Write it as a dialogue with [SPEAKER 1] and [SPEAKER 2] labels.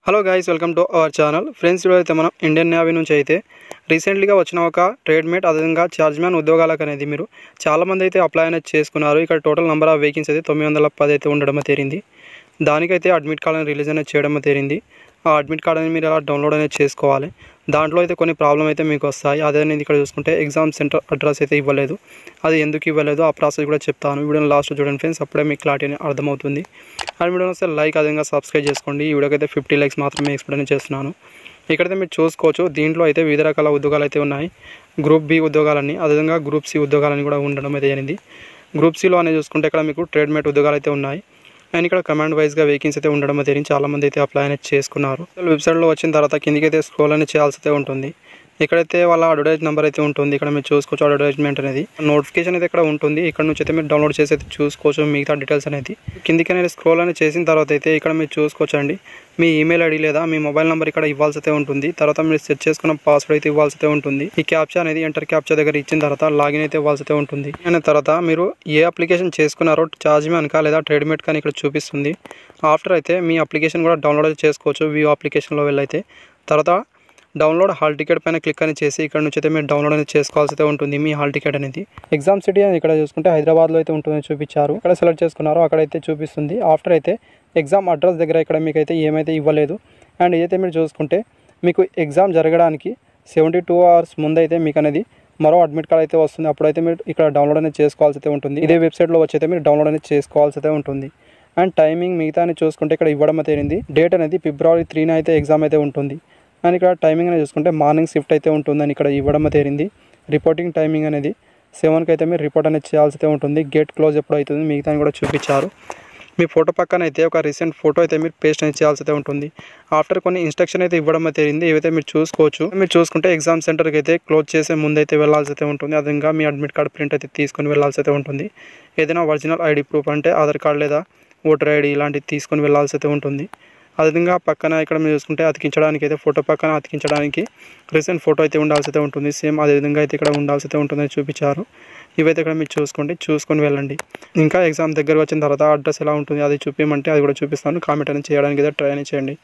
[SPEAKER 1] Hello guys, welcome to our channel. Friends, ఈరోజు అయితే మనం ఇండియన్ నేవీ నుంచి అయితే రీసెంట్లీగా వచ్చిన ఒక ట్రేడ్మేట్ అదేవిధంగా చార్జ్మ్యాన్ ఉద్యోగాలకు అనేది మీరు చాలామంది అయితే అప్లై అనేది చేసుకున్నారు. ఇక్కడ టోటల్ నెంబర్ ఆఫ్ వేకెన్సీ అయితే 910 అయితే ఉండడం తేలింది. దానికైతే అడ్మిట్ కార్డ్ అనేది రిలీజ్ అనేది చేయడం తేలింది. ఆ అడ్మిట్ కార్డ్ అనేది మీరు ఎలా డౌన్లోడ్ అనేది చేసుకోవాలి. దాంట్లో అయితే కొన్ని ప్రాబ్లం అయితే మీకు వస్తాయి. అదే అనేది ఇక్కడ చూసుకుంటే ఎగ్జామ్ సెంటర్ అడ్రస్ అయితే ఇవ్వలేదు. అది ఎందుకు ఇవ్వలేదు ఆ ప్రాసెస్ కూడా చెప్తాను. వీడియోని లాస్ట్ చూడండి ఫ్రెండ్స్, అప్పుడే మీకు క్లారిటీ అర్థమవుతుంది. అండ్ వీడియోని వస్తే లైక్ అదేవిధంగా సబ్స్క్రైబ్ చేసుకోండి. ఈ వీడియోకి అయితే 50 లైక్స్ మాత్రమే ఎక్స్ప్లెయిన్ చేస్తున్నాను. ఇక్కడైతే మీరు చూసుకోవచ్చు, దీంట్లో అయితే వివిధ రకాల ఉద్యోగాలు అయితే ఉన్నాయి. గ్రూప్ బి ఉద్యోగాలని అదేవిధంగా గ్రూప్ సి ఉద్యోగాలని కూడా ఉండడం అయితే జరిగింది. గ్రూప్ సిలో అనేది చూసుకుంటే ఇక్కడ మీకు ట్రేడ్మేట్ ఉద్యోగాలు అయితే ఉన్నాయి. అండ్ ఇక్కడ కమాండ్ వైజ్గా వేకెన్సీ అయితే ఉండడం జరిగింది. చాలామంది అయితే అప్లై అనేది చేసుకున్నారు. వెబ్సైట్లో వచ్చిన తర్వాత కిందికి అయితే స్క్రోల్ అనేది చేయాల్సి అయితే ఉంటుంది. ఇక్కడైతే వాళ్ళ అడ్వర్టైజ్ నెంబర్ అయితే ఉంటుంది. ఇక్కడ మీరు చూసుకోవచ్చు అడ్వర్టైజ్మెంట్ అనేది, నోటిఫికేషన్ అయితే ఇక్కడ ఉంటుంది. ఇక్కడ నుంచి అయితే మీరు డౌన్లోడ్ చేసి అయితే చూసుకోవచ్చు మిగతా డీటెయిల్స్ అనేది. కిందికి అనేది స్క్రోల్ అనేది చేసిన తర్వాత అయితే ఇక్కడ మీరు చూసుకోవచ్చు అండి, మీ ఈమెయిల్ ఐడి లేదా మీ మొబైల్ నెంబర్ ఇక్కడ ఇవ్వాల్సి అయితే ఉంటుంది. తర్వాత మీరు సెట్ చేసుకున్న పాస్వర్డ్ అయితే ఇవ్వాల్సి అయితే ఉంటుంది. ఈ క్యాప్చా అనేది ఎంటర్ క్యాప్చా దగ్గర ఇచ్చిన తర్వాత లాగిన్ అయితే ఇవ్వాల్సి అయితే ఉంటుంది. అయిన తర్వాత మీరు ఏ అప్లికేషన్ చేసుకున్నారో చార్జ్మ్యాన్ కా లేదా ట్రేడ్మేట్ కానీ ఇక్కడ చూపిస్తుంది. ఆఫ్టర్ అయితే మీ అప్లికేషన్ కూడా డౌన్లోడ్ చేసుకోవచ్చు. వ్యూ అప్లికేషన్లో వెళ్ళైతే తర్వాత డౌన్లోడ్ హాల్ టికెట్ పైన క్లిక్ అని చేసి ఇక్కడ నుంచి అయితే మీరు డౌన్లోడ్ అనేది చేసుకోవాల్సి అయితే ఉంటుంది మీ హాల్ టికెట్ అనేది. ఎగ్జామ్ సిటీ అని ఇక్కడ చూసుకుంటే హైదరాబాద్లో అయితే ఉంటుందని చూపించారు. ఇక్కడ సెలెక్ట్ చేసుకున్నారో అక్కడైతే చూపిస్తుంది. ఆఫ్టర్ అయితే ఎగ్జామ్ అడ్రస్ దగ్గర ఇక్కడ మీకు అయితే ఏమైతే ఇవ్వలేదు. అండ్ ఏదైతే మీరు చూసుకుంటే మీకు ఎగ్జామ్ జరగడానికి 72 hours ముందైతే మీకు అనేది మరో అడ్మిట్ కార్డ్ అయితే వస్తుంది. అప్పుడైతే మీరు ఇక్కడ డౌన్లోడ్ అనేది చేసుకోవాల్సి అయితే ఉంటుంది. ఇదే వెబ్సైట్లో వచ్చి అయితే మీరు డౌన్లోడ్ అనేది చేసుకోవాల్సి అయితే ఉంటుంది. అండ్ టైమింగ్ మిగతా అని చూసుకుంటే ఇక్కడ ఇవ్వడం తేలింది. డేట్ అనేది February 3 అయితే ఎగ్జామ్ అయితే ఉంటుంది. అండ్ ఇక్కడ టైమింగ్ అనేది చూసుకుంటే మార్నింగ్ షిఫ్ట్ అయితే ఉంటుందని ఇక్కడ ఇవ్వడం తేలింది. రిపోర్టింగ్ టైమింగ్ అనేది 7కి అయితే మీరు రిపోర్ట్ అనేది చేయాల్సి అయితే ఉంటుంది. గేట్ క్లోజ్ ఎప్పుడు అవుతుంది మిగతా కూడా చూపించారు. మీ ఫోటో పక్కన అయితే ఒక రీసెంట్ ఫోటో అయితే మీరు పేస్ట్ అనేది చేయాల్సి అయితే ఉంటుంది. ఆఫ్టర్ కొన్ని ఇన్స్ట్రక్షన్ అయితే ఇవ్వడం తేలింది. ఏవైతే మీరు చూసుకోవచ్చు. మీరు చూసుకుంటే ఎగ్జామ్ సెంటర్కి అయితే క్లోజ్ చేసే ముందు అయితే వెళ్ళాల్సి అయితే ఉంటుంది. అదేవిధంగా మీ అడ్మిట్ కార్డ్ ప్రింట్ అయితే తీసుకొని వెళ్ళాల్సి అయితే ఉంటుంది. ఏదైనా ఒరిజినల్ ఐడి ప్రూఫ్ అంటే ఆధార్ కార్డ్ లేదా ఓటర్ ఐడి ఇలాంటివి తీసుకొని వెళ్ళాల్సి అయితే ఉంటుంది. అదేవిధంగా పక్కన ఇక్కడ మీరు చూసుకుంటే అతికించడానికి అయితే ఫోటో పక్కన అతికించడానికి రీసెంట్ ఫోటో అయితే ఉండాల్సి అయితే ఉంటుంది. సేమ్ అదేవిధంగా అయితే ఇక్కడ ఉండాల్సి అయితే ఉంటుందని చూపించారు. ఇవైతే ఇక్కడ మీరు చూసుకొని వెళ్ళండి. ఇంకా ఎగ్జామ్ దగ్గర వచ్చిన తర్వాత అడ్రస్ ఎలా ఉంటుంది అది చూపించమంటే అది కూడా చూపిస్తాను. కామెంట్ అనేది చేయడానికి అయితే ట్రై చేయండి.